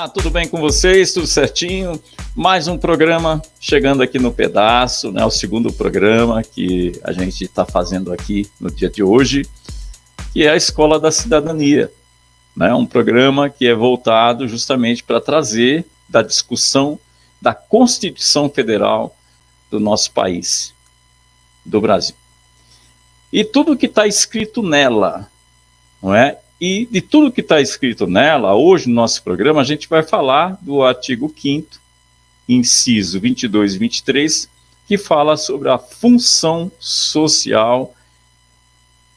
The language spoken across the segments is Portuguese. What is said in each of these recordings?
Olá, tudo bem com vocês? Tudo certinho? Mais um programa chegando aqui no pedaço, né? O segundo programa que a gente está fazendo aqui no dia de hoje, que é a Escola da Cidadania, né? Um programa que é voltado justamente para trazer da discussão da Constituição Federal do nosso país, do Brasil. E tudo que está escrito nela, não é? E de tudo que está escrito nela, hoje no nosso programa, a gente vai falar do artigo 5º, inciso 22 e 23, que fala sobre a função social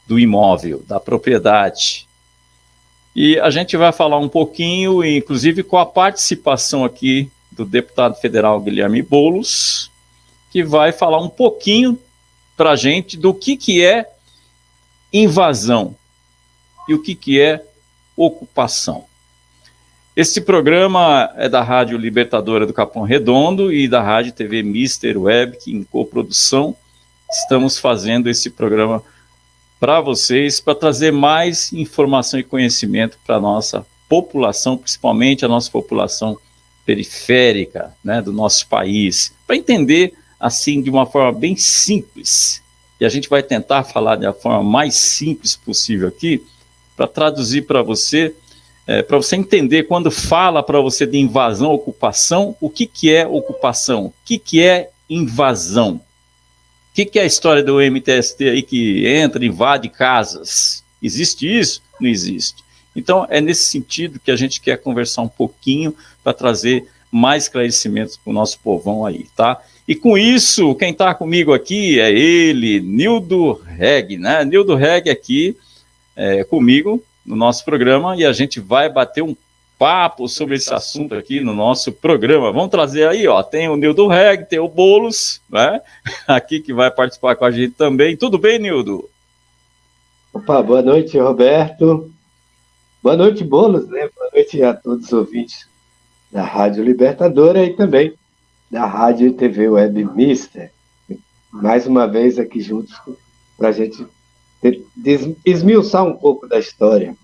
do imóvel, da propriedade. E a gente vai falar um pouquinho, inclusive com a participação aqui do deputado federal Guilherme Boulos, que vai falar um pouquinho para a gente do que é invasão e o que é ocupação. Este programa é da Rádio Libertadora do Capão Redondo e da Rádio TV Mister Web, que em coprodução estamos fazendo esse programa para vocês, para trazer mais informação e conhecimento para a nossa população, principalmente a nossa população periférica, né, do nosso país, para entender assim de uma forma bem simples. E a gente vai tentar falar da forma mais simples possível aqui, para traduzir para você entender quando fala para você de invasão, ocupação, o que é ocupação, o que é invasão, o que é a história do MTST aí que entra, invade casas. Existe isso? Não existe. Então é nesse sentido que a gente quer conversar um pouquinho para trazer mais esclarecimentos para o nosso povão aí, tá? E com isso, quem está comigo aqui é ele, Nildo Reg, né? Nildo Reg aqui, comigo no nosso programa, e a gente vai bater um papo sobre esse assunto aqui no nosso programa. Vamos trazer aí, ó, tem o Nildo Reg, tem o Boulos, né, aqui que vai participar com a gente também. Tudo bem, Nildo? Opa, boa noite, Roberto. Boa noite, Boulos, né? Boa noite a todos os ouvintes da Rádio Libertadora e também da Rádio TV Web Mister. Mais uma vez aqui juntos para a gente esmiuçar um pouco da história.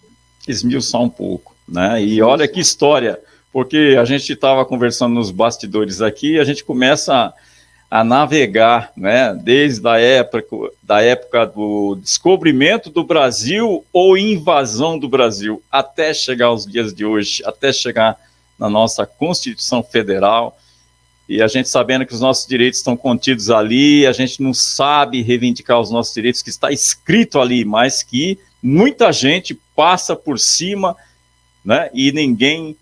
Esmiuçar um pouco, né? E olha que história, porque a gente estava conversando nos bastidores aqui, a gente começa a navegar, né? Desde a época do descobrimento do Brasil ou invasão do Brasil, até chegar aos dias de hoje, até chegar na nossa Constituição Federal. E a gente sabendo que os nossos direitos estão contidos ali, a gente não sabe reivindicar os nossos direitos que está escrito ali, mas que muita gente passa por cima, né? E ninguém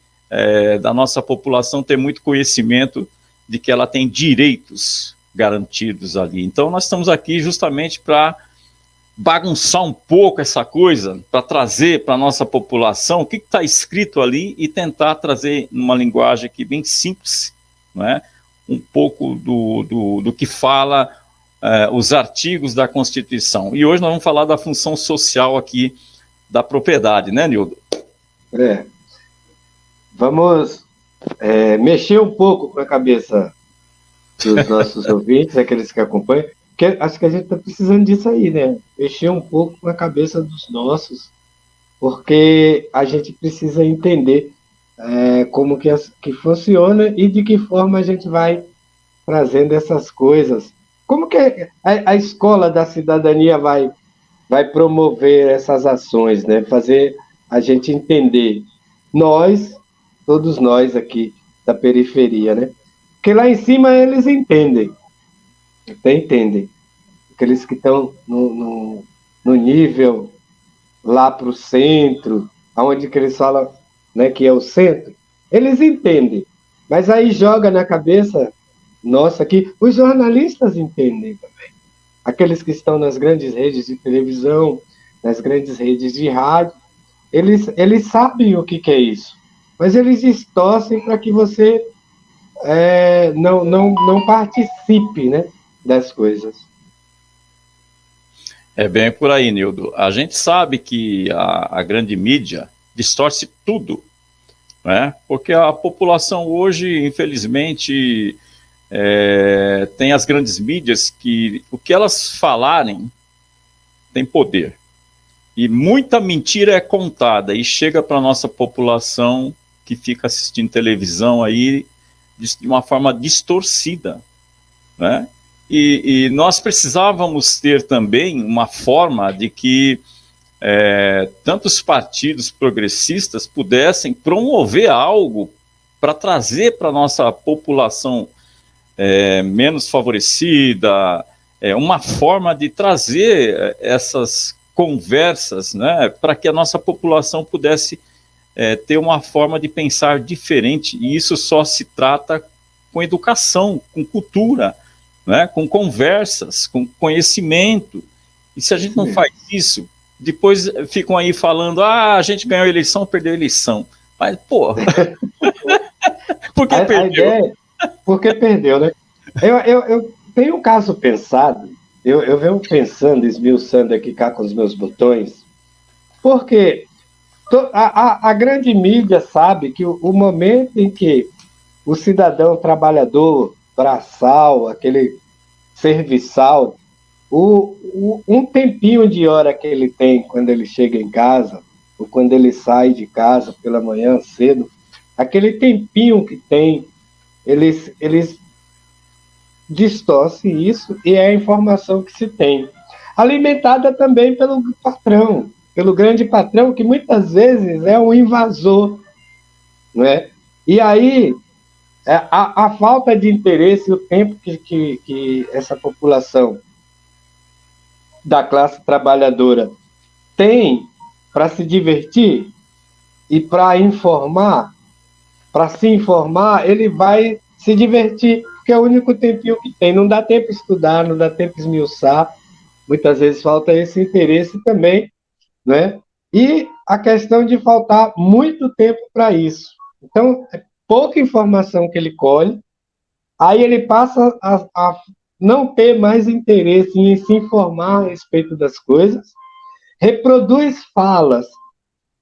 da nossa população tem muito conhecimento de que ela tem direitos garantidos ali. Então nós estamos aqui justamente para bagunçar um pouco essa coisa, para trazer para a nossa população o que está escrito ali e tentar trazer numa linguagem aqui bem simples, né? Um pouco do que fala os artigos da Constituição. E hoje nós vamos falar da função social aqui da propriedade, né, Nildo? Vamos mexer um pouco com a cabeça dos nossos ouvintes, aqueles que acompanham, porque acho que a gente está precisando disso aí, né? Mexer um pouco com a cabeça dos nossos, porque a gente precisa entender como que funciona e de que forma a gente vai trazendo essas coisas. Como que a Escola da Cidadania vai promover essas ações, né? Fazer a gente entender, todos nós aqui da periferia, né? Porque lá em cima eles entendem, até entendem. Aqueles que estão no nível lá para o centro, aonde que eles falam, né, que é o centro, eles entendem, mas aí joga na cabeça nossa aqui, os jornalistas entendem também, aqueles que estão nas grandes redes de televisão, nas grandes redes de rádio, eles sabem o que é isso, mas eles distorcem para que você não participe, né, das coisas. É bem por aí, Nildo. A gente sabe que a grande mídia distorce tudo, né? Porque a população hoje, infelizmente, tem as grandes mídias que o que elas falarem tem poder. E muita mentira é contada e chega para a nossa população que fica assistindo televisão aí de uma forma distorcida, né? E nós precisávamos ter também uma forma de que tanto os partidos progressistas pudessem promover algo para trazer para a nossa população menos favorecida, uma forma de trazer essas conversas, né, para que a nossa população pudesse ter uma forma de pensar diferente, e isso só se trata com educação, com cultura, né, com conversas, com conhecimento. E se a gente não faz isso, depois ficam aí falando, a gente ganhou a eleição, perdeu a eleição. Mas, porra, por que perdeu? A ideia, porque perdeu, né? Eu tenho um caso pensado, eu venho pensando, esmiuçando aqui cá com os meus botões, porque a grande mídia sabe que o momento em que o cidadão trabalhador, braçal, aquele serviçal, um tempinho de hora que ele tem quando ele chega em casa, ou quando ele sai de casa pela manhã cedo, aquele tempinho que tem, eles distorcem isso, e é a informação que se tem. Alimentada também pelo patrão, pelo grande patrão, que muitas vezes é um invasor, não é? E aí, a falta de interesse, o tempo que essa população da classe trabalhadora tem para se divertir e para se informar, ele vai se divertir, porque é o único tempinho que tem. Não dá tempo de estudar, não dá tempo de esmiuçar, muitas vezes falta esse interesse também, né? E a questão de faltar muito tempo para isso. Então, é pouca informação que ele colhe, aí ele passa a não ter mais interesse em se informar a respeito das coisas, reproduz falas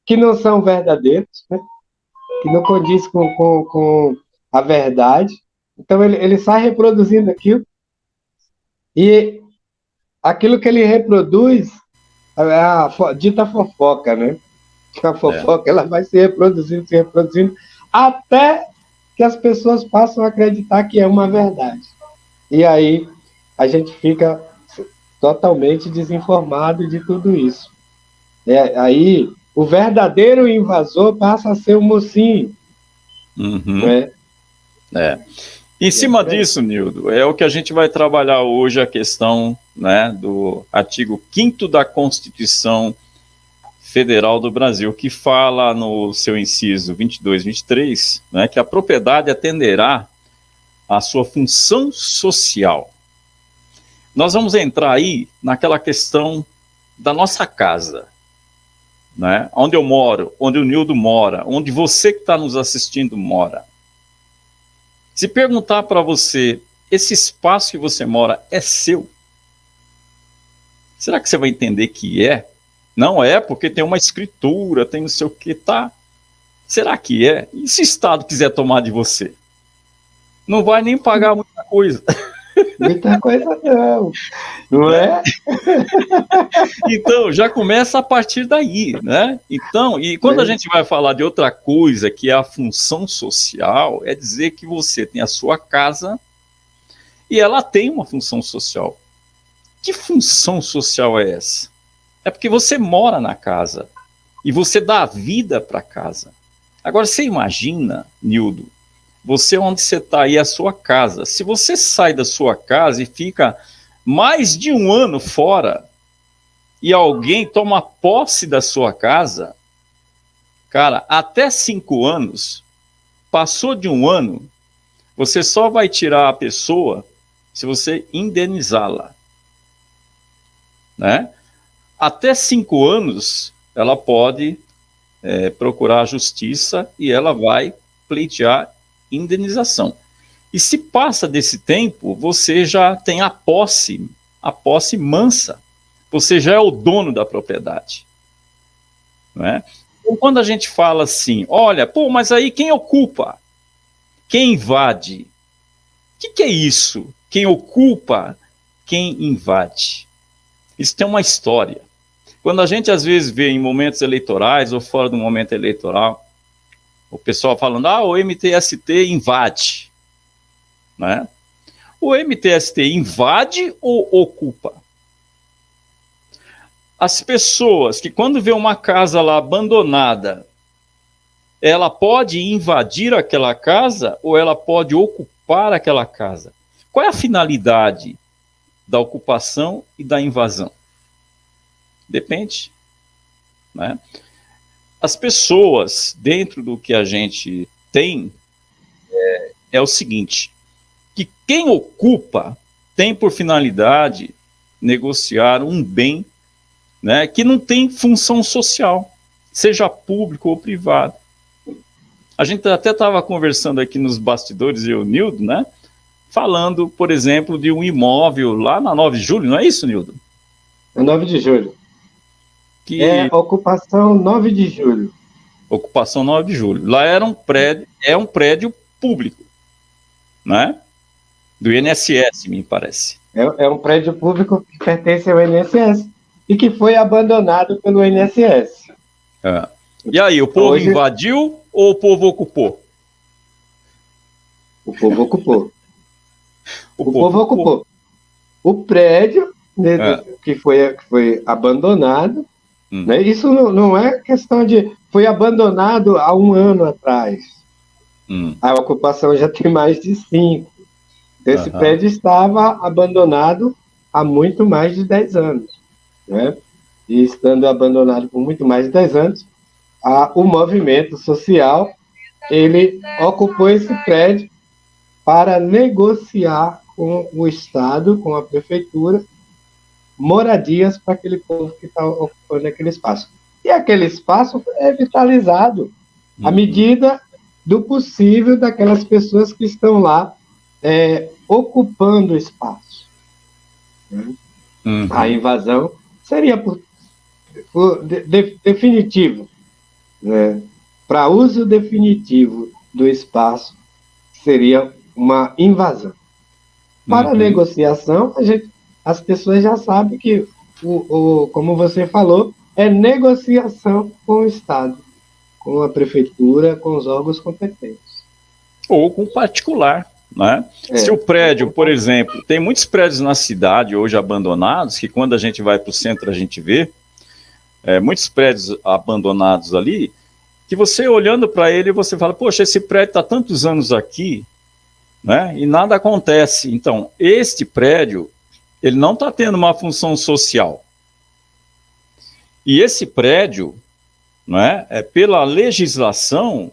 que não são verdadeiras, né? Que não condiz com a verdade. Então, ele sai reproduzindo aquilo, e aquilo que ele reproduz é a dita fofoca, né? A fofoca ela vai se reproduzindo, até que as pessoas passam a acreditar que é uma verdade. E aí a gente fica totalmente desinformado de tudo isso. Aí o verdadeiro invasor passa a ser o mocinho. Uhum. Né? Em cima disso, Nildo, é o que a gente vai trabalhar hoje, a questão, né, do artigo 5º da Constituição Federal do Brasil, que fala no seu inciso 22, 23, né, que a propriedade atenderá à sua função social. Nós vamos entrar aí naquela questão da nossa casa, né, onde eu moro, onde o Nildo mora, onde você que está nos assistindo mora. Se perguntar para você, esse espaço que você mora é seu? Será que você vai entender que é? Não é, porque tem uma escritura, tem não sei o que, tá? Será que é? E se o Estado quiser tomar de você? Não vai nem pagar muita coisa. Muita coisa não é? Então, já começa a partir daí, né? Então, e quando a gente vai falar de outra coisa, que é a função social, é dizer que você tem a sua casa e ela tem uma função social. Que função social é essa? É porque você mora na casa e você dá vida para a casa. Agora, você imagina, Nildo, você onde você está aí, a sua casa. Se você sai da sua casa e fica mais de um ano fora e alguém toma posse da sua casa, cara, até 5 anos, passou de um ano, você só vai tirar a pessoa se você indenizá-la, né? Até 5 anos, ela pode procurar a justiça e ela vai pleitear indenização. E se passa desse tempo, você já tem a posse mansa. Você já é o dono da propriedade. Não é? Então, quando a gente fala assim, olha, pô, mas aí quem ocupa? Quem invade? O que é isso? Quem ocupa? Quem invade? Isso tem uma história. Quando a gente às vezes vê em momentos eleitorais ou fora do momento eleitoral, O pessoal falando, o MTST invade, né? O MTST invade ou ocupa? As pessoas que quando vê uma casa lá abandonada, ela pode invadir aquela casa ou ela pode ocupar aquela casa? Qual é a finalidade da ocupação e da invasão? Depende, né? As pessoas, dentro do que a gente tem, é o seguinte, que quem ocupa tem por finalidade negociar um bem, né, que não tem função social, seja público ou privado. A gente até estava conversando aqui nos bastidores, eu e o Nildo, né, falando, por exemplo, de um imóvel lá na 9 de julho, não é isso, Nildo? É 9 de julho. Que... É ocupação 9 de julho. Ocupação 9 de julho. Lá era um prédio público, né? Do INSS, me parece. É um prédio público que pertence ao INSS e que foi abandonado pelo INSS. É. E aí, o povo invadiu ou o povo ocupou? O povo ocupou. O povo ocupou. O prédio que foi abandonado, né? Isso não é questão de... Foi abandonado há 1 ano atrás. A ocupação já tem mais de 5. Então, esse prédio estava abandonado há muito mais de 10 anos. Né? E estando abandonado por muito mais de 10 anos, o movimento social, ele ocupou esse prédio para negociar com o Estado, com a Prefeitura, moradias para aquele povo que está ocupando aquele espaço. E aquele espaço é vitalizado à medida do possível daquelas pessoas que estão lá ocupando o espaço. Né? A invasão seria definitivo, né? Para uso definitivo do espaço, seria uma invasão. Para negociação, as pessoas já sabem que, como você falou, é negociação com o Estado, com a Prefeitura, com os órgãos competentes. Ou com particular, né? Se o prédio, por exemplo, tem muitos prédios na cidade hoje abandonados, que quando a gente vai para o centro a gente vê, muitos prédios abandonados ali, que você olhando para ele, você fala, poxa, esse prédio está tantos anos aqui, né? E nada acontece. Então, este prédio, ele não está tendo uma função social. E esse prédio, né, pela legislação,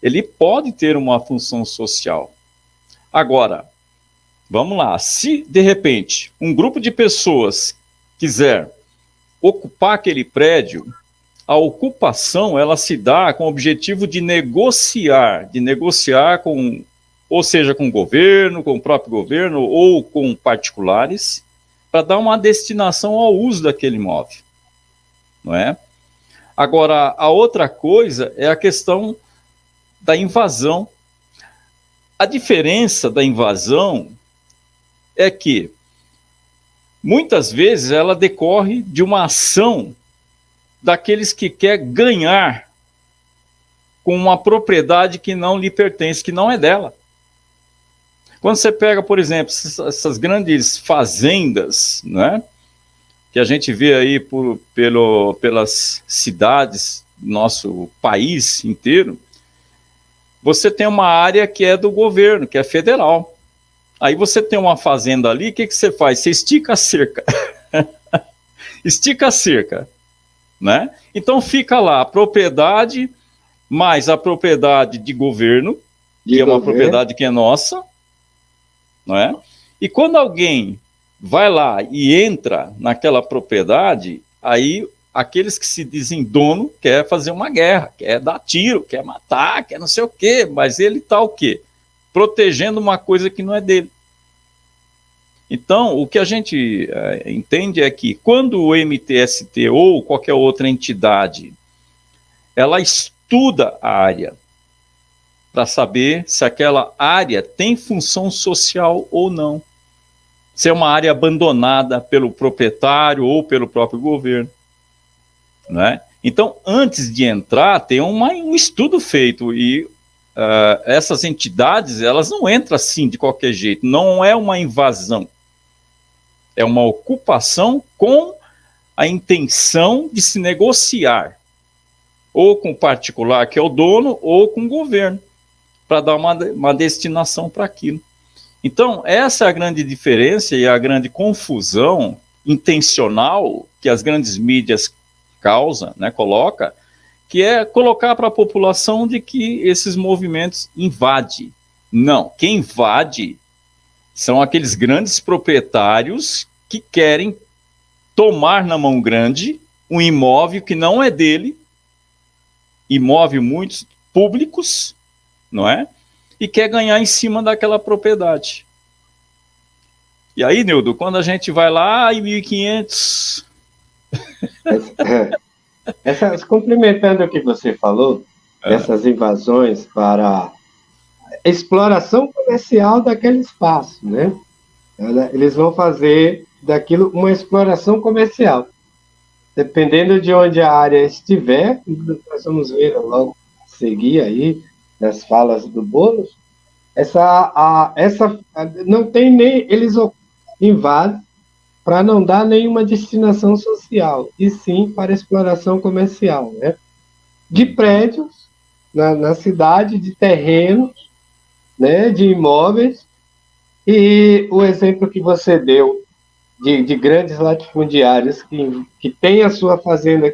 ele pode ter uma função social. Agora, vamos lá, se de repente um grupo de pessoas quiser ocupar aquele prédio, a ocupação ela se dá com o objetivo de negociar com, ou seja, com o governo, com o próprio governo ou com particulares, para dar uma destinação ao uso daquele imóvel, não é? Agora, a outra coisa é a questão da invasão. A diferença da invasão é que, muitas vezes, ela decorre de uma ação daqueles que quer ganhar com uma propriedade que não lhe pertence, que não é dela. Quando você pega, por exemplo, essas grandes fazendas, né, que a gente vê aí pelas cidades do nosso país inteiro, você tem uma área que é do governo, que é federal. Aí você tem uma fazenda ali, o que você faz? Você estica a cerca. Estica a cerca, né? Então fica lá a propriedade, mais a propriedade de governo, que é uma propriedade que é nossa, não é? E quando alguém vai lá e entra naquela propriedade, aí aqueles que se dizem dono quer fazer uma guerra, quer dar tiro, quer matar, quer não sei o quê, mas ele está o quê? Protegendo uma coisa que não é dele. Então, o que a gente entende é que quando o MTST ou qualquer outra entidade, ela estuda a área para saber se aquela área tem função social ou não. Se é uma área abandonada pelo proprietário ou pelo próprio governo, né? Então, antes de entrar, tem um estudo feito e essas entidades, elas não entram assim de qualquer jeito, não é uma invasão, é uma ocupação com a intenção de se negociar, ou com o particular, que é o dono, ou com o governo, para dar uma destinação para aquilo. Então, essa é a grande diferença e a grande confusão intencional que as grandes mídias causam, né, coloca, que é colocar para a população de que esses movimentos invadem. Não, quem invade são aqueles grandes proprietários que querem tomar na mão grande um imóvel que não é dele, imóvel muitos públicos, não é? E quer ganhar em cima daquela propriedade. E aí, Nildo, quando a gente vai lá em 1500... Complementando o que você falou, essas invasões para exploração comercial daquele espaço, né? Eles vão fazer daquilo uma exploração comercial. Dependendo de onde a área estiver, nós vamos ver logo seguir aí nas falas do Boulos, não tem nem, eles invadem para não dar nenhuma destinação social, e sim para exploração comercial, né? De prédios na cidade, de terrenos, né? De imóveis, e o exemplo que você deu de grandes latifundiários que tem a sua fazenda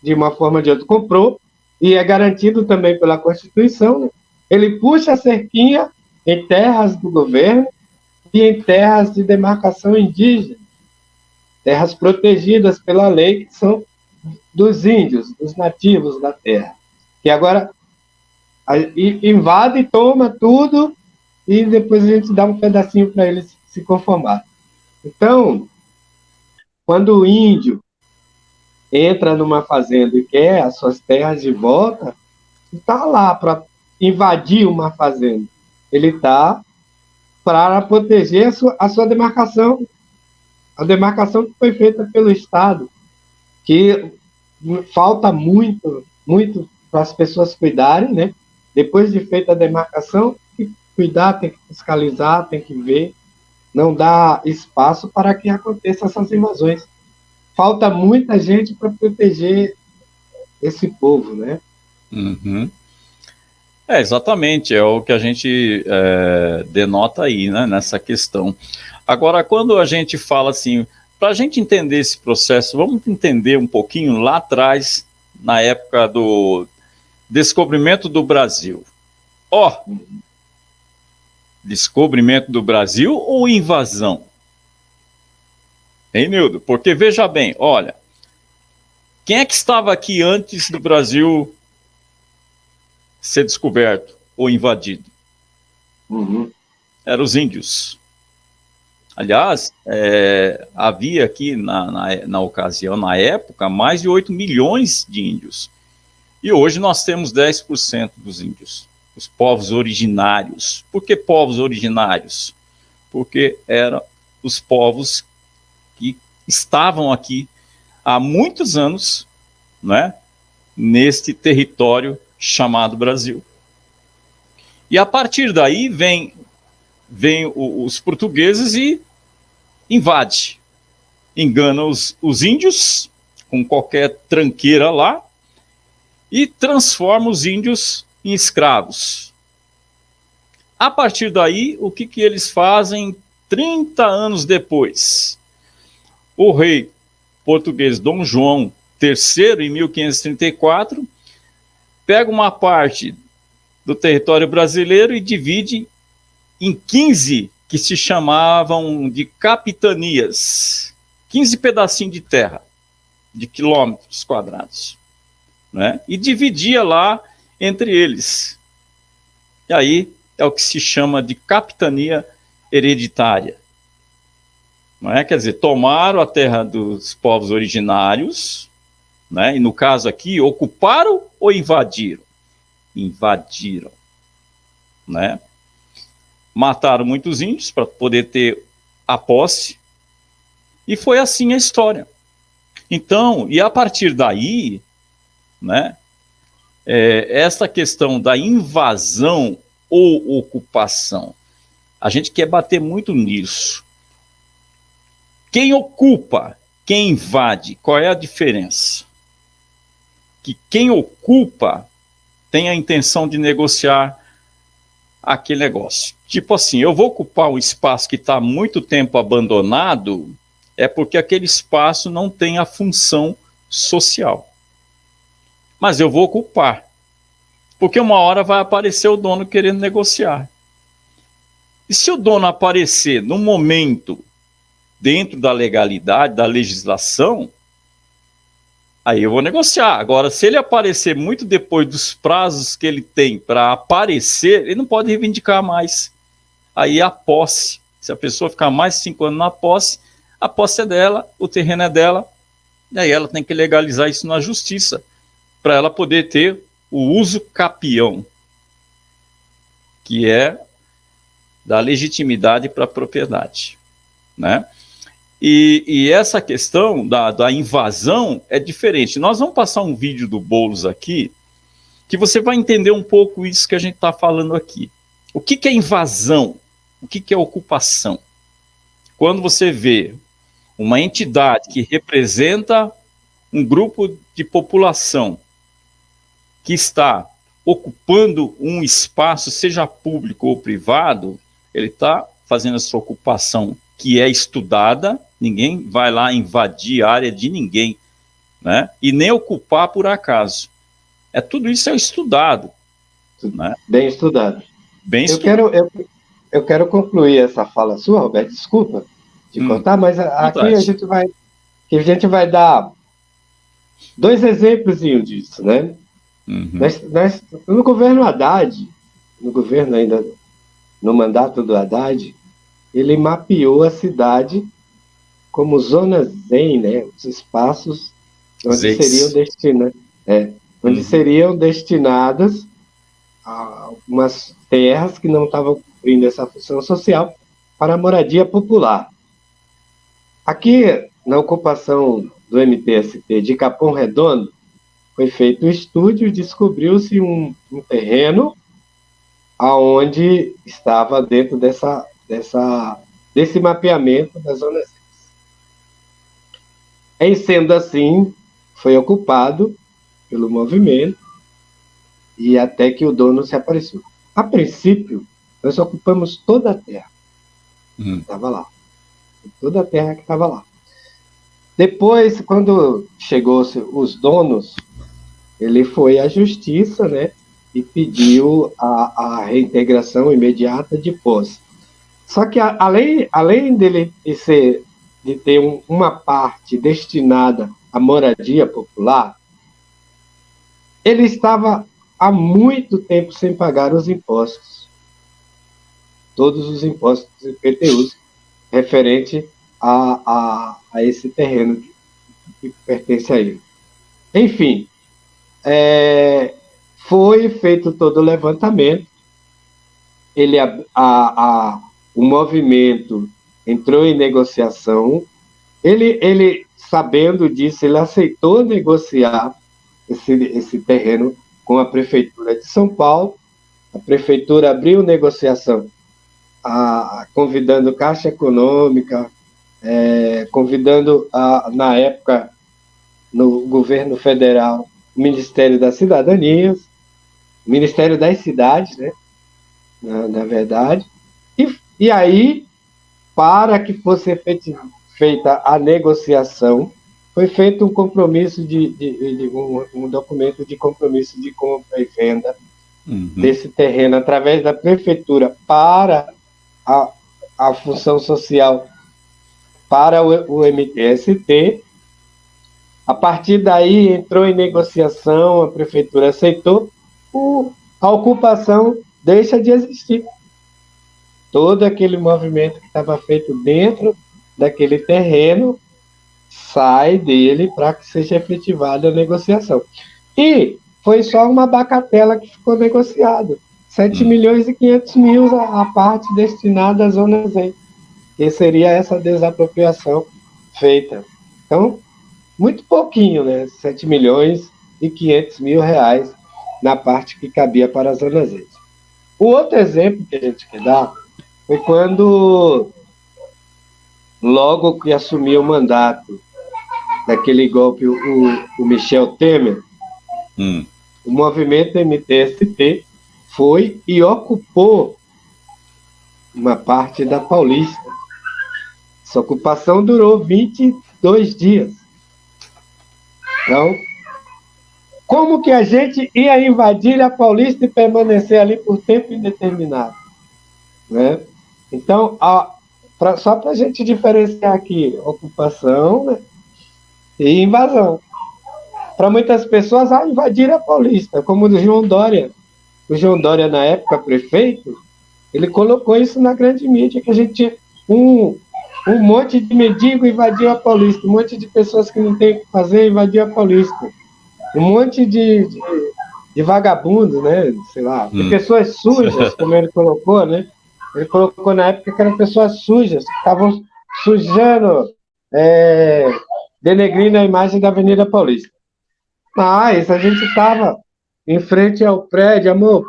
de uma forma ou de outra, comprou, e é garantido também pela Constituição, né? Ele puxa a cerquinha em terras do governo e em terras de demarcação indígena, terras protegidas pela lei, que são dos índios, dos nativos da terra, que agora invade, toma tudo, e depois a gente dá um pedacinho para eles se conformar. Então, quando o índio entra numa fazenda e quer as suas terras de volta, não está lá para invadir uma fazenda, ele está para proteger a sua demarcação, a demarcação que foi feita pelo Estado, que falta muito para as pessoas cuidarem, né? Depois de feita a demarcação, tem que cuidar, tem que fiscalizar, tem que ver, não dá espaço para que aconteçam essas invasões. Falta muita gente para proteger esse povo, né? Uhum. Exatamente, é o que a gente denota aí, né, nessa questão. Agora, quando a gente fala assim, para a gente entender esse processo, vamos entender um pouquinho lá atrás, na época do descobrimento do Brasil. Descobrimento do Brasil ou invasão? Hein, Nildo? Porque veja bem, olha, quem é que estava aqui antes do Brasil ser descoberto ou invadido? Uhum. Eram os índios. Aliás, havia aqui na ocasião, na época, mais de 8 milhões de índios. E hoje nós temos 10% dos índios, os povos originários. Por que povos originários? Porque eram os povos que estavam aqui há muitos anos, né, neste território chamado Brasil. E a partir daí vem os portugueses e engana os índios com qualquer tranqueira lá e transforma os índios em escravos. A partir daí, o que eles fazem 30 anos depois? O rei português Dom João III, em 1534, pega uma parte do território brasileiro e divide em 15 que se chamavam de capitanias, 15 pedacinhos de terra, de quilômetros quadrados, né? E dividia lá entre eles. E aí é o que se chama de capitania hereditária. Não é? Quer dizer, tomaram a terra dos povos originários, né? E no caso aqui, ocuparam ou invadiram? Invadiram, né? Mataram muitos índios para poder ter a posse, e foi assim a história. Então, e a partir daí, né? Essa questão da invasão ou ocupação, a gente quer bater muito nisso. Quem ocupa, quem invade, qual é a diferença? Que quem ocupa tem a intenção de negociar aquele negócio. Tipo assim, eu vou ocupar um espaço que está há muito tempo abandonado, é porque aquele espaço não tem a função social. Mas eu vou ocupar, porque uma hora vai aparecer o dono querendo negociar. E se o dono aparecer no momento, dentro da legalidade, da legislação, aí eu vou negociar. Agora, se ele aparecer muito depois dos prazos que ele tem para aparecer, ele não pode reivindicar mais. Aí a posse. Se a pessoa ficar mais de 5 anos na posse, a posse é dela, o terreno é dela, e aí ela tem que legalizar isso na justiça, para ela poder ter o uso capião, que é da legitimidade para a propriedade, né? E essa questão da invasão é diferente. Nós vamos passar um vídeo do Boulos aqui, que você vai entender um pouco isso que a gente está falando aqui. O que é invasão? O que é ocupação? Quando você vê uma entidade que representa um grupo de população que está ocupando um espaço, seja público ou privado, ele está fazendo essa ocupação que é estudada, ninguém vai lá invadir a área de ninguém, né? E nem ocupar por acaso. Tudo isso é estudado. Né? Bem estudado. Bem estudado. Eu quero concluir essa fala sua, Roberto, desculpa te cortar, mas aqui a gente vai dar 2 exemplos disso, né? Uhum. No governo Haddad, no governo ainda, no mandato do Haddad, ele mapeou a cidade como zona zen, né? Os espaços onde seriam destinadas a umas terras que não estavam cumprindo essa função social para a moradia popular. Aqui, na ocupação do MTST de Capão Redondo, foi feito um estudo e descobriu-se um terreno aonde estava dentro desse mapeamento da Zona 6. E sendo assim, foi ocupado pelo movimento e até que o dono se apareceu. A princípio, nós ocupamos toda a terra que estava lá. Toda a terra que estava lá. Depois, quando chegou os donos, ele foi à justiça, né, e pediu a reintegração imediata de posse. Só que, além dele de ter uma parte destinada à moradia popular, ele estava há muito tempo sem pagar os impostos. Todos os impostos e IPTUs referente a esse terreno que pertence a ele. Enfim, foi feito todo o levantamento, o movimento entrou em negociação, ele sabendo disso, ele aceitou negociar esse terreno com a Prefeitura de São Paulo. A Prefeitura abriu negociação, convidando Caixa Econômica, convidando, na época, no governo federal, o Ministério das Cidadanias, o Ministério das Cidades, né, na verdade, e aí, para que fosse feita a negociação, foi feito um compromisso um documento de compromisso de compra e venda desse terreno através da prefeitura para a função social para o MTST. A partir daí entrou em negociação, a prefeitura aceitou, a ocupação deixa de existir. Todo aquele movimento que estava feito dentro daquele terreno sai dele para que seja efetivada a negociação. E foi só uma bacatela que ficou negociada. 7.500.000 a parte destinada à Zona Zen, que seria essa desapropriação feita. Então, muito pouquinho, né? 7 milhões e R$ 500.000 na parte que cabia para as zonas verdes. O outro exemplo que a gente quer dar foi quando, logo que assumiu o mandato daquele golpe, o Michel Temer, o movimento MTST foi e ocupou uma parte da Paulista. Essa ocupação durou 22 dias. Então, como que a gente ia invadir a Paulista e permanecer ali por tempo indeterminado? Né? Então, só para a gente diferenciar aqui, ocupação, né, e invasão. Para muitas pessoas, invadir a Paulista, como o João Dória. O João Dória, na época, prefeito, ele colocou isso na grande mídia, que a gente tinha um monte de mendigo invadiu a Paulista, um monte de pessoas que não tem o que fazer invadiu a Paulista, um monte de vagabundo, né? Sei lá, de pessoas sujas, como ele colocou, né? Ele colocou na época que eram pessoas sujas, que estavam sujando, denegrindo a imagem da Avenida Paulista. Mas a gente estava em frente ao prédio, amor.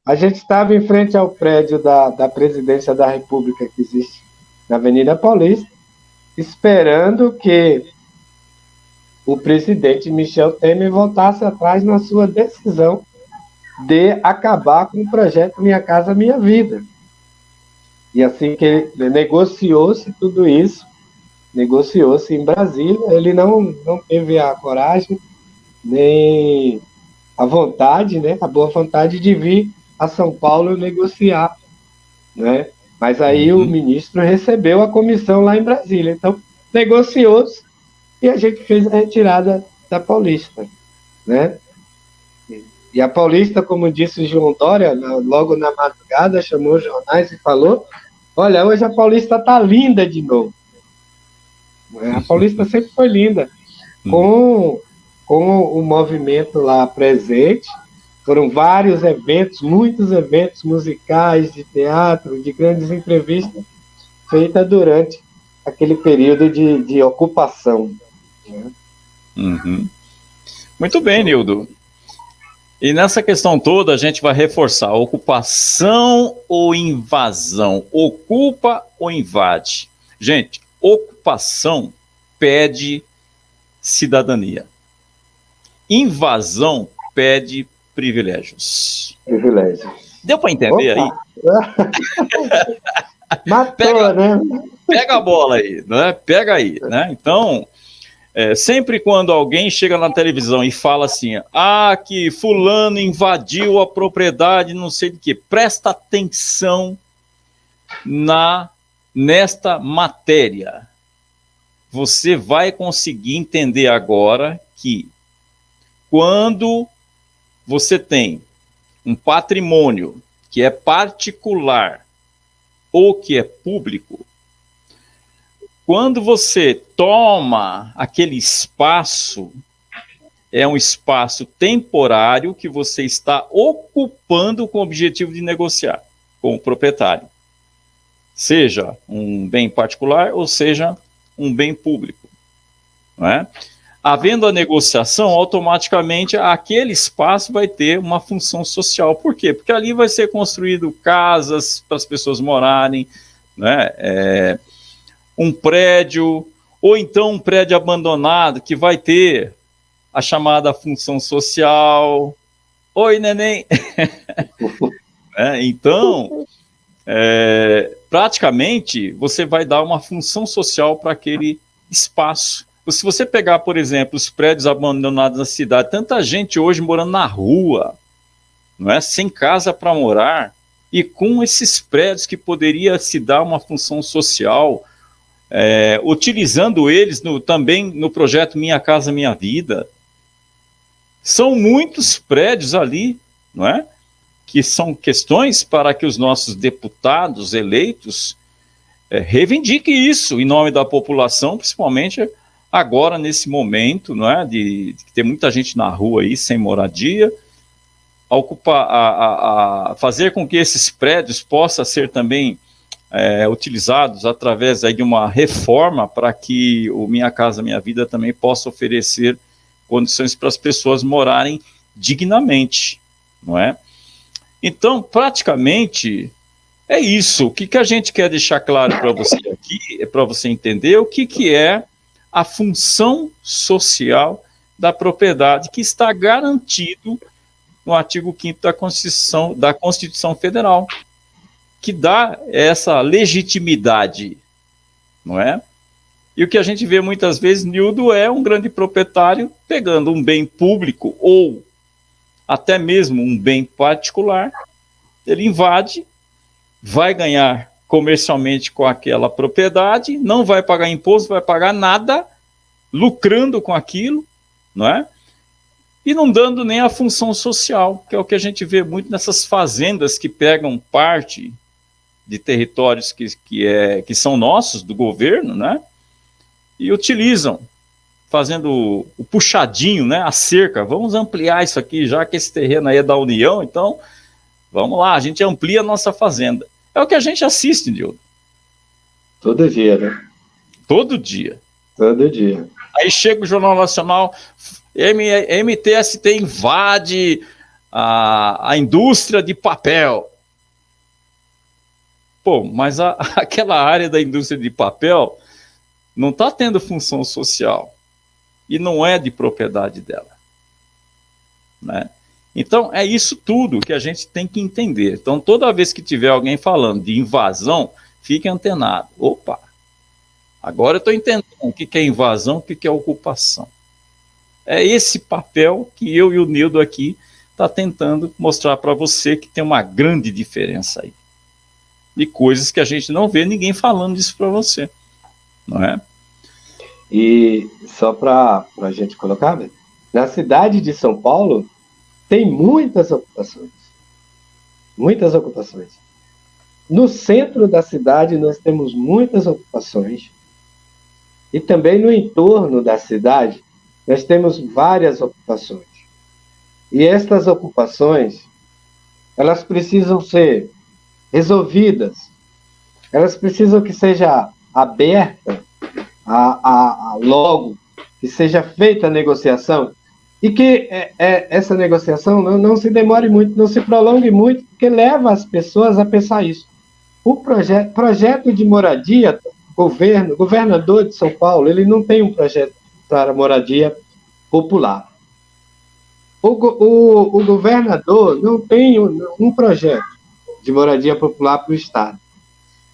A gente estava em frente ao prédio da Presidência da República, que existe na Avenida Paulista, esperando que o presidente Michel Temer voltasse atrás na sua decisão de acabar com o projeto Minha Casa Minha Vida. E assim que negociou-se tudo isso, negociou-se em Brasília, ele não teve a coragem, nem a vontade, né, a boa vontade de vir a São Paulo negociar, né? Mas aí o ministro recebeu a comissão lá em Brasília, então negociou-se e a gente fez a retirada da Paulista, né? E a Paulista, como disse o João Dória, logo na madrugada, chamou os jornais e falou: olha, hoje a Paulista está linda de novo. A Paulista sempre foi linda, com o movimento lá presente. Foram vários eventos, muitos eventos musicais, de teatro, de grandes entrevistas, feitas durante aquele período de ocupação. Né? Muito bem, Nildo. E nessa questão toda, a gente vai reforçar: ocupação ou invasão? Ocupa ou invade? Gente, ocupação pede cidadania. Invasão pede privilégios. Deu para entender aí? Matou, né? Pega a bola aí, né? Pega aí, né? Então, sempre quando alguém chega na televisão e fala assim: que fulano invadiu a propriedade, não sei de quê, presta atenção nesta matéria. Você vai conseguir entender agora que quando você tem um patrimônio que é particular ou que é público, quando você toma aquele espaço, é um espaço temporário que você está ocupando com o objetivo de negociar com o proprietário. Seja um bem particular ou seja um bem público. Não é? Havendo a negociação, automaticamente aquele espaço vai ter uma função social. Por quê? Porque ali vai ser construído casas para as pessoas morarem, né? Um prédio, ou então um prédio abandonado que vai ter a chamada função social. Oi, neném! Então, praticamente, você vai dar uma função social para aquele espaço. Se você pegar, por exemplo, os prédios abandonados na cidade, tanta gente hoje morando na rua, não é? Sem casa para morar, e com esses prédios que poderia se dar uma função social, utilizando eles também no projeto Minha Casa Minha Vida. São muitos prédios ali, não é? Que são questões para que os nossos deputados eleitos reivindiquem isso em nome da população, principalmente agora, nesse momento, não é, de ter muita gente na rua aí, sem moradia, fazer com que esses prédios possam ser também utilizados através aí de uma reforma para que o Minha Casa Minha Vida também possa oferecer condições para as pessoas morarem dignamente, não é? Então, praticamente, é isso. O que a gente quer deixar claro para você aqui, é para você entender o que é a função social da propriedade, que está garantido no artigo 5º da Constituição Federal, que dá essa legitimidade, não é? E o que a gente vê muitas vezes, Nildo, é um grande proprietário pegando um bem público ou até mesmo um bem particular, ele invade, vai ganhar comercialmente com aquela propriedade, não vai pagar imposto, vai pagar nada, lucrando com aquilo, não é? E não dando nem a função social, que é o que a gente vê muito nessas fazendas que pegam parte de territórios que são nossos, do governo, né? E utilizam, fazendo o puxadinho, né? A cerca, vamos ampliar isso aqui, já que esse terreno aí é da União, então vamos lá, a gente amplia a nossa fazenda. É o que a gente assiste, Nildo. Todo dia, né? Todo dia. Todo dia. Aí chega o Jornal Nacional, MTST invade a indústria de papel. Pô, mas aquela área da indústria de papel não está tendo função social e não é de propriedade dela, né? Então, é isso tudo que a gente tem que entender. Então, toda vez que tiver alguém falando de invasão, fique antenado. Opa, agora eu estou entendendo o que é invasão, o que é ocupação. É esse papel que eu e o Nildo aqui está tentando mostrar para você, que tem uma grande diferença aí. De coisas que a gente não vê ninguém falando disso para você, não é? E só para a gente colocar, né? Na cidade de São Paulo, tem muitas ocupações. Muitas ocupações. No centro da cidade, nós temos muitas ocupações. E também no entorno da cidade, nós temos várias ocupações. E estas ocupações, elas precisam ser resolvidas. Elas precisam que seja aberta logo, que seja feita a negociação, e que essa negociação não se demore muito, não se prolongue muito, porque leva as pessoas a pensar isso. O projeto de moradia, governador de São Paulo, ele não tem um projeto para moradia popular. O governador não tem um projeto de moradia popular para o Estado.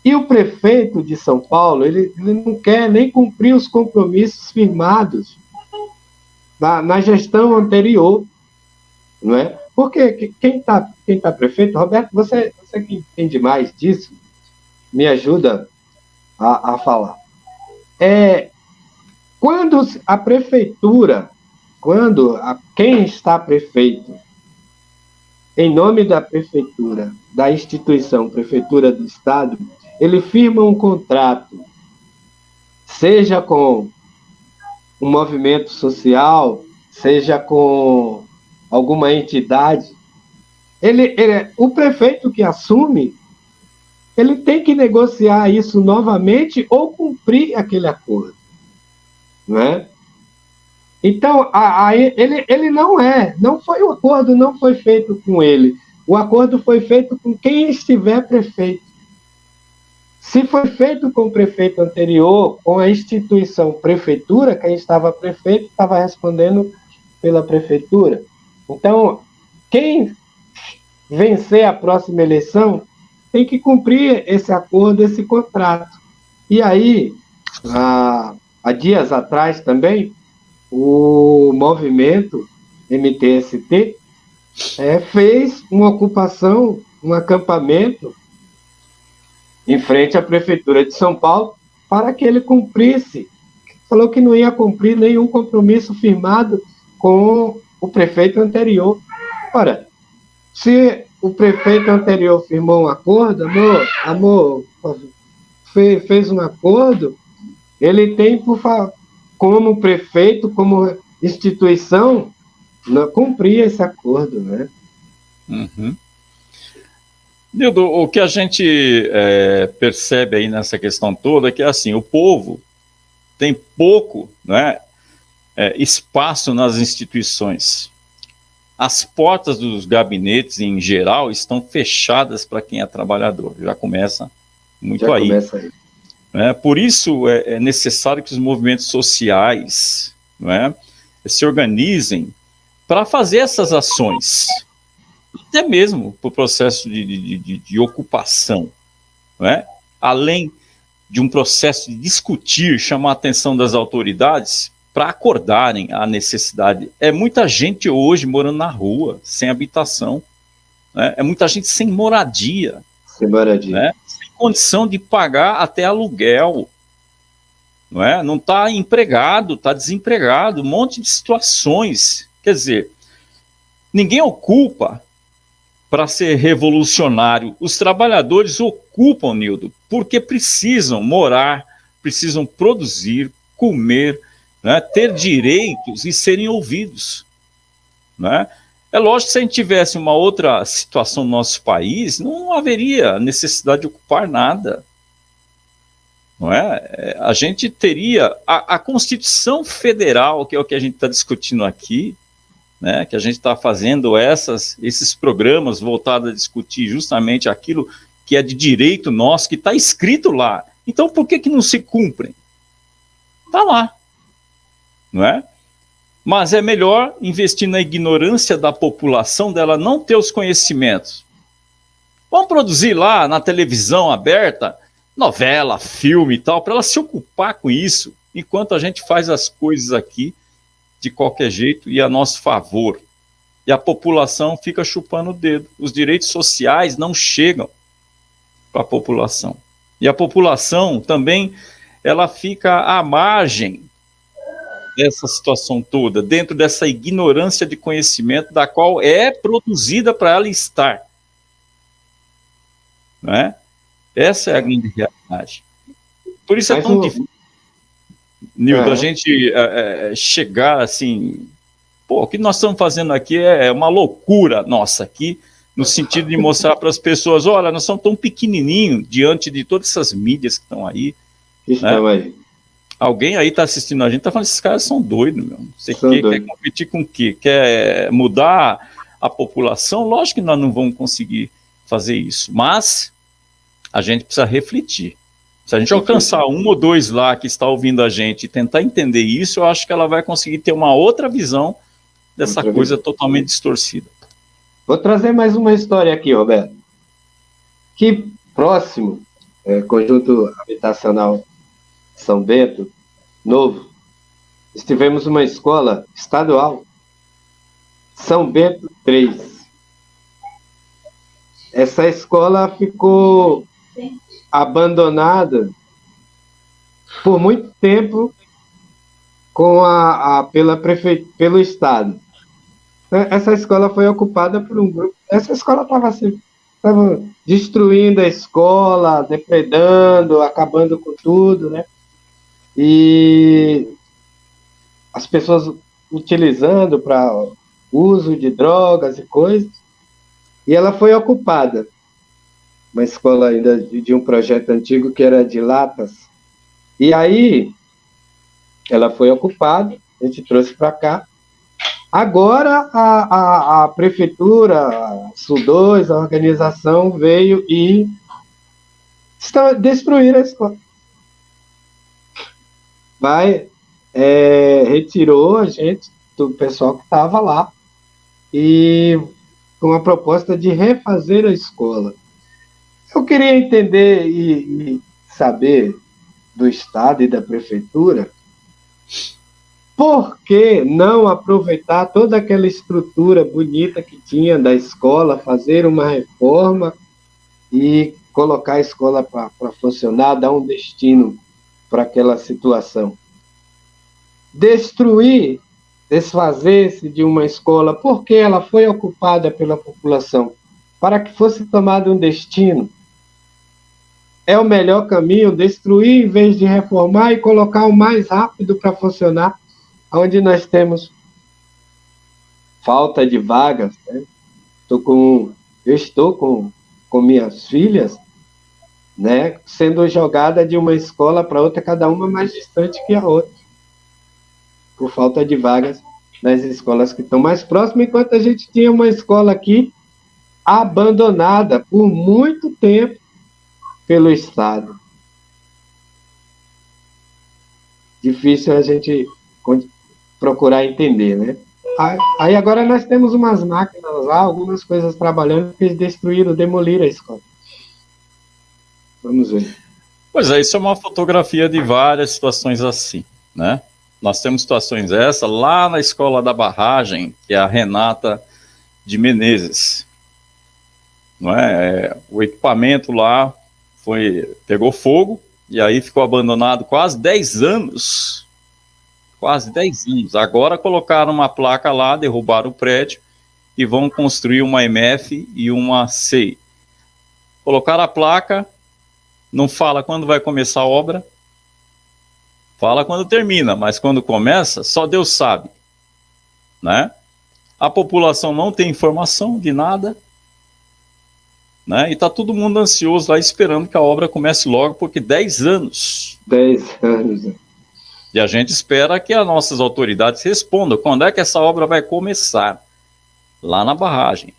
E o prefeito de São Paulo, ele não quer nem cumprir os compromissos firmados na gestão anterior, não é? Porque quem tá prefeito, Roberto, você que entende mais disso, me ajuda a falar. Quando a prefeitura, quem está prefeito, em nome da prefeitura, da instituição, prefeitura do Estado, ele firma um contrato, seja com um movimento social, seja com alguma entidade, o prefeito que assume, ele tem que negociar isso novamente ou cumprir aquele acordo, não é? Então, ele o acordo não foi feito com ele, o acordo foi feito com quem estiver prefeito. Se foi feito com o prefeito anterior, com a instituição prefeitura, quem estava prefeito estava respondendo pela prefeitura. Então, quem vencer a próxima eleição tem que cumprir esse acordo, esse contrato. E aí, há dias atrás também, o movimento MTST fez uma ocupação, um acampamento em frente à Prefeitura de São Paulo para que ele cumprisse. Falou que não ia cumprir nenhum compromisso firmado com o prefeito anterior. Ora, se o prefeito anterior firmou um acordo, fez um acordo, ele tem, como prefeito, como instituição, cumprir esse acordo, né? Uhum. Nildo, o que a gente percebe aí nessa questão toda é que, assim, o povo tem pouco, né, espaço nas instituições. As portas dos gabinetes, em geral, estão fechadas para quem é trabalhador. Já começa muito aí. Começa aí. Por isso é necessário que os movimentos sociais, se organizem para fazer essas ações, até mesmo para o processo de ocupação, além de um processo de discutir, chamar a atenção das autoridades para acordarem a necessidade. É muita gente hoje morando na rua, sem habitação, é muita gente sem moradia, sem condição de pagar até aluguel, não está empregado, está desempregado, um monte de situações. Quer dizer, ninguém ocupa para ser revolucionário. Os trabalhadores ocupam, Nildo, porque precisam morar, precisam produzir, comer, ter direitos e serem ouvidos. É lógico que se a gente tivesse uma outra situação no nosso país, não haveria necessidade de ocupar nada. A gente teria a Constituição Federal, que é o que a gente está discutindo aqui, que a gente está fazendo esses programas voltados a discutir justamente aquilo que é de direito nosso, que está escrito lá. Então, por que não se cumprem? Está lá. Mas é melhor investir na ignorância da população, dela não ter os conhecimentos. Vamos produzir lá na televisão aberta novela, filme e tal, para ela se ocupar com isso, enquanto a gente faz as coisas aqui de qualquer jeito e a nosso favor. E a população fica chupando o dedo. Os direitos sociais não chegam para a população. E a população também, ela fica à margem dessa situação toda, dentro dessa ignorância de conhecimento da qual é produzida para ela estar. Essa é a grande realidade. Por isso é tão difícil, Nildo, a gente chegar assim... o que nós estamos fazendo aqui é uma loucura nossa aqui, no sentido de mostrar para as pessoas, olha, nós somos tão pequenininhos diante de todas essas mídias que estão aí. Aí. Alguém aí está assistindo a gente, está falando, esses caras são doidos, meu. Você quer competir com o quê? Quer mudar a população? Lógico que nós não vamos conseguir fazer isso, mas a gente precisa refletir. Se a gente alcançar um ou dois lá que está ouvindo a gente e tentar entender isso, eu acho que ela vai conseguir ter uma outra visão dessa coisa totalmente distorcida. Vou trazer mais uma história aqui, Roberto. Que próximo, Conjunto Habitacional São Bento, novo, estivemos uma escola estadual, São Bento 3. Essa escola ficou abandonada por muito tempo pelo Estado. Essa escola foi ocupada por um grupo. Essa escola estava destruindo a escola, depredando, acabando com tudo, E as pessoas utilizando para uso de drogas e coisas. E ela foi ocupada. Uma escola ainda de um projeto antigo que era de latas. E aí, ela foi ocupada, a gente trouxe para cá. Agora, a prefeitura, a SU2, a organização veio e destruir a escola. Retirou a gente, do pessoal que estava lá, e com a proposta de refazer a escola. Eu queria entender e saber do Estado e da Prefeitura por que não aproveitar toda aquela estrutura bonita que tinha da escola, fazer uma reforma e colocar a escola para funcionar, dar um destino para aquela situação. Destruir, desfazer-se de uma escola, porque ela foi ocupada pela população, para que fosse tomado um destino. É o melhor caminho, destruir em vez de reformar e colocar o mais rápido para funcionar, onde nós temos falta de vagas. Eu estou com minhas filhas, sendo jogada de uma escola para outra, cada uma mais distante que a outra. por falta de vagas nas escolas que estão mais próximas, enquanto a gente tinha uma escola aqui abandonada por muito tempo pelo Estado. Difícil a gente procurar entender, né? Aí agora nós temos umas máquinas lá, algumas coisas trabalhando, que eles destruíram, demoliram a escola. Vamos ver. Pois é, isso é uma fotografia de várias situações assim, né? Nós temos situações essa lá na escola da barragem, que é a Renata de Menezes. Não é? O equipamento lá pegou fogo e aí ficou abandonado quase 10 anos. Quase 10 anos. Agora colocaram uma placa lá, derrubaram o prédio e vão construir uma MF e uma CEI. Colocaram a placa, não fala quando vai começar a obra, fala quando termina, mas quando começa, só Deus sabe, né? A população não tem informação de nada, né? E está todo mundo ansioso lá esperando que a obra comece logo, porque 10 anos. 10 anos. E a gente espera que as nossas autoridades respondam quando é que essa obra vai começar. Lá na barragem.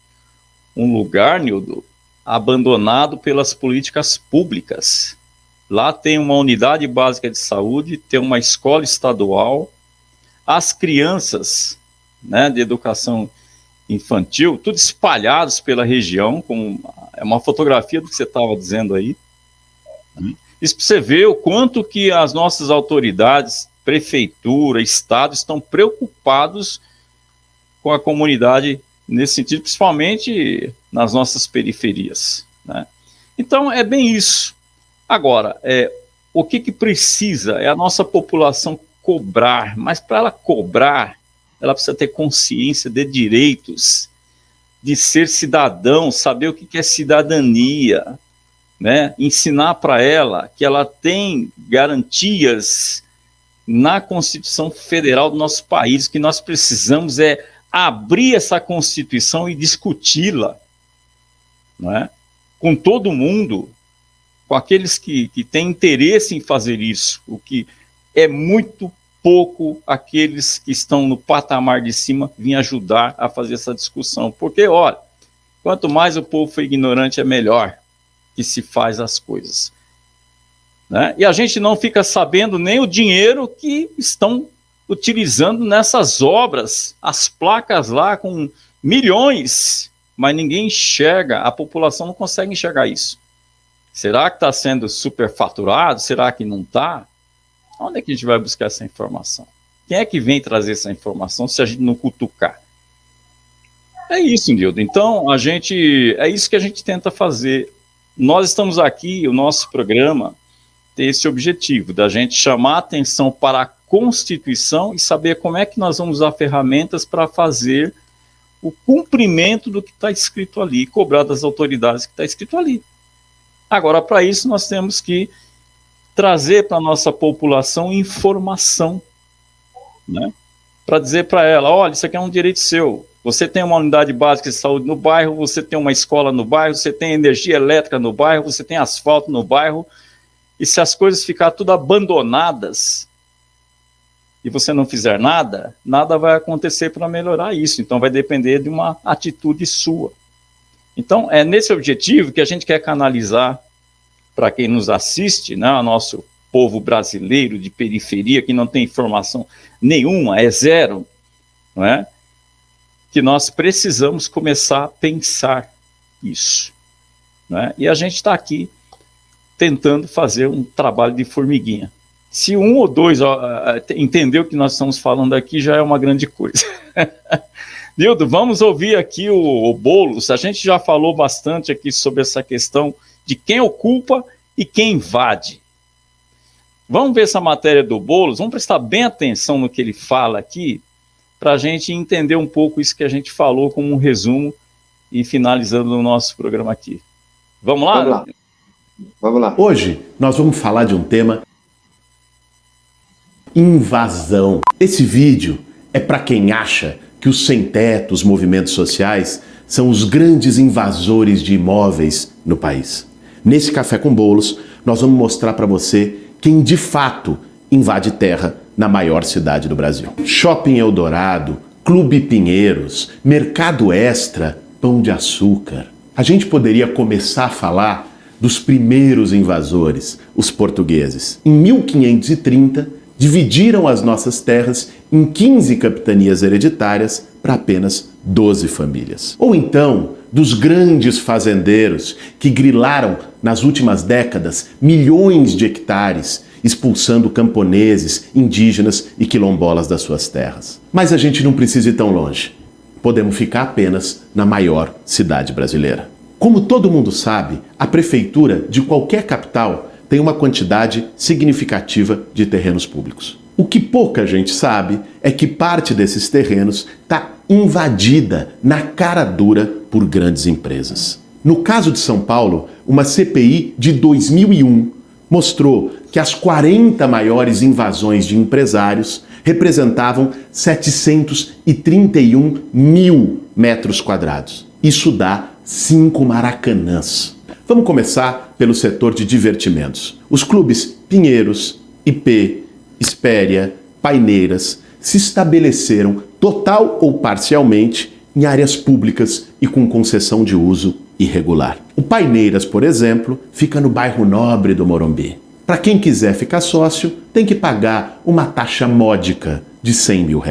Um lugar, Nildo, abandonado pelas políticas públicas. Lá tem uma unidade básica de saúde, tem uma escola estadual, as crianças, né, de educação infantil, tudo espalhados pela região, é uma fotografia do que você estava dizendo aí. Isso para você ver o quanto que as nossas autoridades, prefeitura, estado, estão preocupados com a comunidade nesse sentido, principalmente nas nossas periferias, né? Então, é bem isso. Agora, o que precisa é a nossa população cobrar, mas para ela cobrar, ela precisa ter consciência de direitos, de ser cidadão, saber o que é cidadania, né? Ensinar para ela que ela tem garantias na Constituição Federal do nosso país, que nós precisamos abrir essa Constituição e discuti-la, não é? Com todo mundo, com aqueles que têm interesse em fazer isso, o que é muito pouco aqueles que estão no patamar de cima vir ajudar a fazer essa discussão, porque, olha, quanto mais o povo for ignorante, é melhor que se faz as coisas, né? E a gente não fica sabendo nem o dinheiro que estão utilizando nessas obras, as placas lá com milhões, mas ninguém enxerga, a população não consegue enxergar isso. Será que está sendo superfaturado? Será que não está? Onde é que a gente vai buscar essa informação? Quem é que vem trazer essa informação se a gente não cutucar? É isso, Nildo. Então, é isso que a gente tenta fazer. Nós estamos aqui, o nosso programa tem esse objetivo, da gente chamar a atenção para a Constituição e saber como é que nós vamos usar ferramentas para fazer o cumprimento do que está escrito ali, e cobrar das autoridades que está escrito ali. Agora, para isso, nós temos que trazer para a nossa população informação, né? Para dizer para ela, olha, isso aqui é um direito seu. Você tem uma unidade básica de saúde no bairro, você tem uma escola no bairro, você tem energia elétrica no bairro, você tem asfalto no bairro, e se as coisas ficarem tudo abandonadas e você não fizer nada, nada vai acontecer para melhorar isso. Então vai depender de uma atitude sua. Então é nesse objetivo que a gente quer canalizar para quem nos assiste, né, o nosso povo brasileiro de periferia, que não tem informação nenhuma, é zero, não é? Que nós precisamos começar a pensar isso, né? E a gente está aqui tentando fazer um trabalho de formiguinha. Se um ou dois entender o que nós estamos falando aqui, já é uma grande coisa. Nildo, vamos ouvir aqui o Boulos. A gente já falou bastante aqui sobre essa questão de quem ocupa e quem invade. Vamos ver essa matéria do Boulos, vamos prestar bem atenção no que ele fala aqui, para a gente entender um pouco isso que a gente falou como um resumo e finalizando o nosso programa aqui. Vamos lá? Vamos lá. Vamos lá. Hoje nós vamos falar de um tema: invasão. Esse vídeo é para quem acha que os sem-teto, os movimentos sociais, são os grandes invasores de imóveis no país. Nesse Café com Boulos, nós vamos mostrar para você quem de fato invade terra na maior cidade do Brasil. Shopping Eldorado, Clube Pinheiros, Mercado Extra, Pão de Açúcar. A gente poderia começar a falar dos primeiros invasores, os portugueses. Em 1530, dividiram as nossas terras em 15 capitanias hereditárias para apenas 12 famílias. Ou então, dos grandes fazendeiros que grilaram nas últimas décadas milhões de hectares, expulsando camponeses, indígenas e quilombolas das suas terras. Mas a gente não precisa ir tão longe. Podemos ficar apenas na maior cidade brasileira. Como todo mundo sabe, a prefeitura de qualquer capital tem uma quantidade significativa de terrenos públicos. O que pouca gente sabe é que parte desses terrenos está invadida na cara dura por grandes empresas. No caso de São Paulo, uma CPI de 2001 mostrou que as 40 maiores invasões de empresários representavam 731 mil metros quadrados. Isso dá 5 Maracanãs. Vamos começar pelo setor de divertimentos. Os clubes Pinheiros, IP, Espéria, Paineiras se estabeleceram total ou parcialmente em áreas públicas e com concessão de uso irregular. O Paineiras, por exemplo, fica no bairro Nobre do Morumbi. Para quem quiser ficar sócio, tem que pagar uma taxa módica de R$100 mil.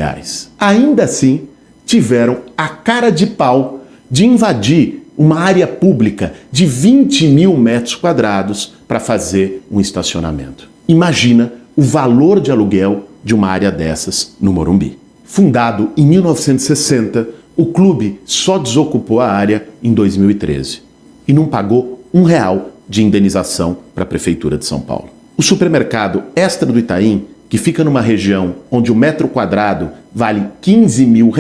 Ainda assim, tiveram a cara de pau de invadir uma área pública de 20 mil metros quadrados para fazer um estacionamento. Imagina o valor de aluguel de uma área dessas no Morumbi. Fundado em 1960, o clube só desocupou a área em 2013 e não pagou R$1 de indenização para a Prefeitura de São Paulo. O supermercado Extra do Itaim, que fica numa região onde o metro quadrado vale R$15 mil,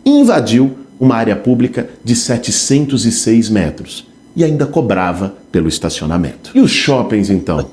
invadiu uma área pública de 706 metros e ainda cobrava pelo estacionamento. E os shoppings, então?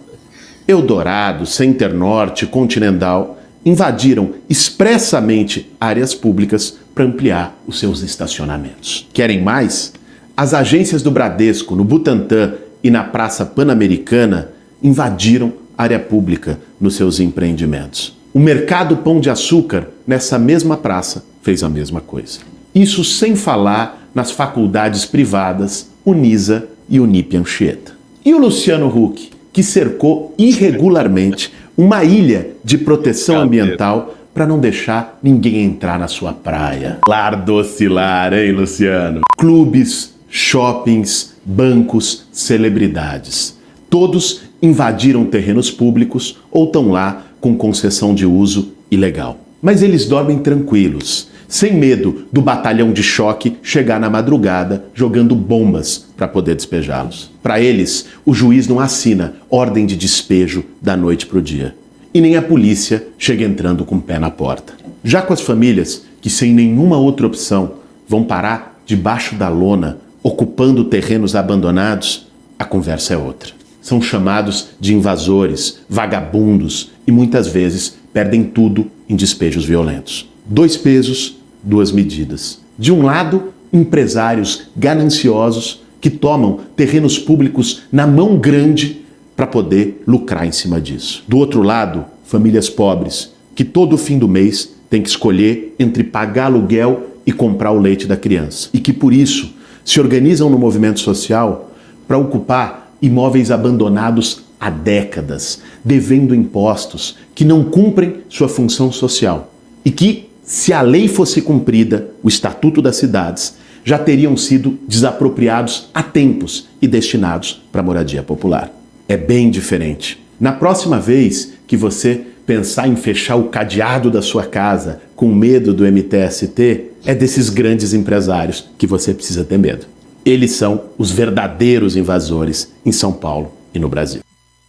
Eldorado, Center Norte, Continental invadiram expressamente áreas públicas para ampliar os seus estacionamentos. Querem mais? As agências do Bradesco, no Butantã e na Praça Pan-Americana invadiram área pública nos seus empreendimentos. O Mercado Pão de Açúcar, nessa mesma praça, fez a mesma coisa. Isso sem falar nas faculdades privadas Unisa e Unip Anchieta. E o Luciano Huck, que cercou irregularmente uma ilha de proteção ambiental para não deixar ninguém entrar na sua praia. Lardocilar, hein, Luciano? Clubes, shoppings, bancos, celebridades. Todos invadiram terrenos públicos ou estão lá com concessão de uso ilegal. Mas eles dormem tranquilos, sem medo do batalhão de choque chegar na madrugada jogando bombas para poder despejá-los. Para eles, o juiz não assina ordem de despejo da noite para o dia. E nem a polícia chega entrando com o pé na porta. Já com as famílias que, sem nenhuma outra opção, vão parar debaixo da lona, ocupando terrenos abandonados, a conversa é outra. São chamados de invasores, vagabundos e muitas vezes perdem tudo em despejos violentos. 2 pesos, 2 medidas. De um lado, empresários gananciosos que tomam terrenos públicos na mão grande para poder lucrar em cima disso. Do outro lado, famílias pobres que todo fim do mês têm que escolher entre pagar aluguel e comprar o leite da criança. E que por isso se organizam no movimento social para ocupar imóveis abandonados há décadas, devendo impostos que não cumprem sua função social e que, se a lei fosse cumprida, o Estatuto das Cidades, já teriam sido desapropriados há tempos e destinados para moradia popular. É bem diferente. Na próxima vez que você pensar em fechar o cadeado da sua casa com medo do MTST, é desses grandes empresários que você precisa ter medo. Eles são os verdadeiros invasores em São Paulo e no Brasil.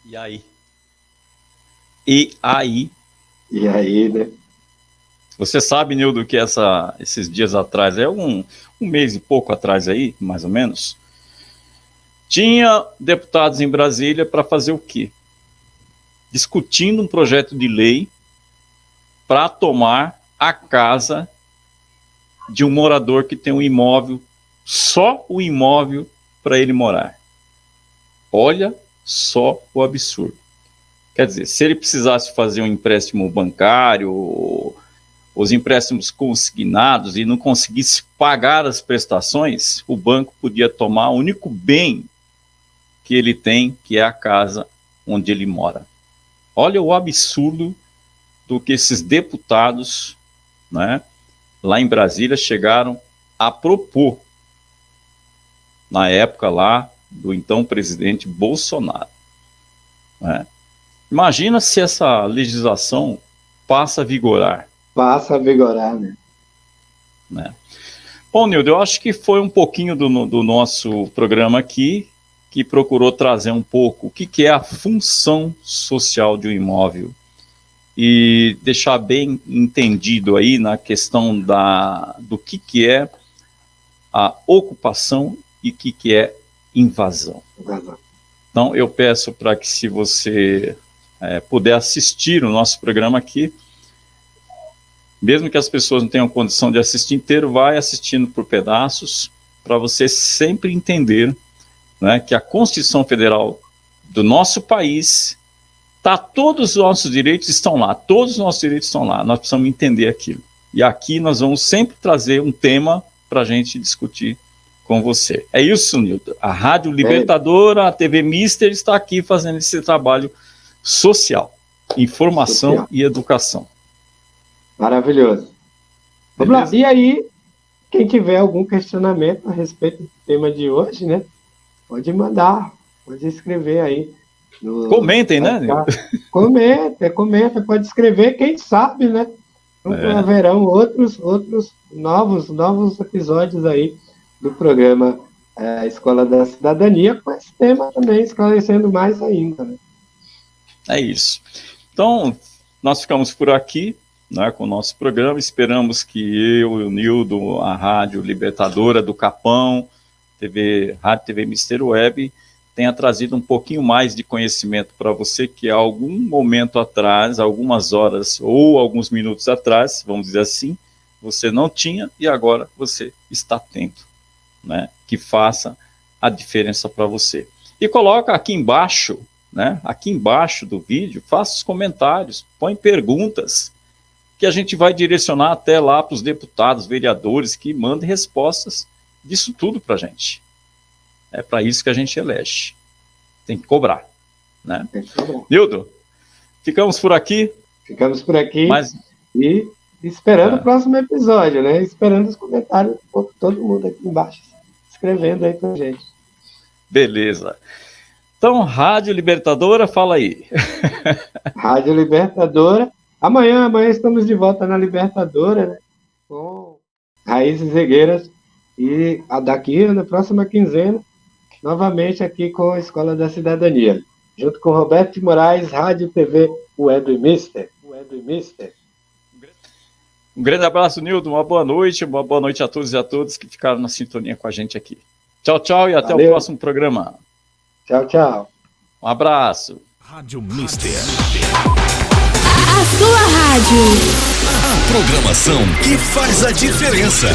E aí? E aí? E aí, né? Você sabe, Nildo, que esses dias atrás, um mês e pouco atrás aí, mais ou menos, tinha deputados em Brasília para fazer o quê? Discutindo um projeto de lei para tomar a casa de um morador que tem um imóvel, só o imóvel para ele morar. Olha só o absurdo. Quer dizer, se ele precisasse fazer um empréstimo bancário, os empréstimos consignados, e não conseguisse pagar as prestações, o banco podia tomar o único bem que ele tem, que é a casa onde ele mora. Olha o absurdo do que esses deputados, né, lá em Brasília chegaram a propor, na época lá do então presidente Bolsonaro, né? Imagina se essa legislação passa a vigorar. Passa a vigorar, né? Bom, Nildo, eu acho que foi um pouquinho do nosso programa aqui, que procurou trazer um pouco o que é a função social de um imóvel e deixar bem entendido aí na questão do que é a ocupação e o que é invasão. Então, eu peço para que, se você puder assistir o nosso programa aqui, mesmo que as pessoas não tenham condição de assistir inteiro, vai assistindo por pedaços, para você sempre entender, né, que a Constituição Federal do nosso país, todos os nossos direitos estão lá, todos os nossos direitos estão lá, nós precisamos entender aquilo. E aqui nós vamos sempre trazer um tema para a gente discutir com você. É isso, Nilton. A Rádio Libertadora, a TV Mister está aqui fazendo esse trabalho social, informação e educação. Maravilhoso. Vamos lá. E aí, quem tiver algum questionamento a respeito do tema de hoje, né, pode mandar, pode escrever aí. Comentem, né? Comenta, pode escrever, quem sabe, né? Haverão outros novos episódios aí do programa Escola da Cidadania, com esse tema também esclarecendo mais ainda, né? É isso. Então, nós ficamos por aqui, né, com o nosso programa. Esperamos que eu e o Nildo, a Rádio Libertadora do Capão, Rádio TV Mister Web, tenha trazido um pouquinho mais de conhecimento para você que há algum momento atrás, algumas horas ou alguns minutos atrás, vamos dizer assim, você não tinha e agora você está tendo, né? Que faça a diferença para você. E coloca aqui embaixo, né? Aqui embaixo do vídeo, faça os comentários, põe perguntas, que a gente vai direcionar até lá para os deputados, vereadores, que mandem respostas disso tudo para a gente. É para isso que a gente elege. Tem que cobrar, né? Nildo, ficamos por aqui. Ficamos por aqui. E esperando o próximo episódio, né? Esperando os comentários, todo mundo aqui embaixo, escrevendo aí pra gente. Beleza. Então, Rádio Libertadora, fala aí. Rádio Libertadora. Amanhã estamos de volta na Libertadora, né? Com Raízes Regueiras. E daqui, na próxima quinzena, novamente aqui com a Escola da Cidadania. Junto com Roberto de Moraes, Rádio TV Web Mister. Um grande abraço, Nildo. Uma boa noite a todos e a todas que ficaram na sintonia com a gente aqui. Tchau, tchau e até o próximo programa. Tchau, tchau. Um abraço. Rádio Mister. A sua rádio. A programação que faz a diferença.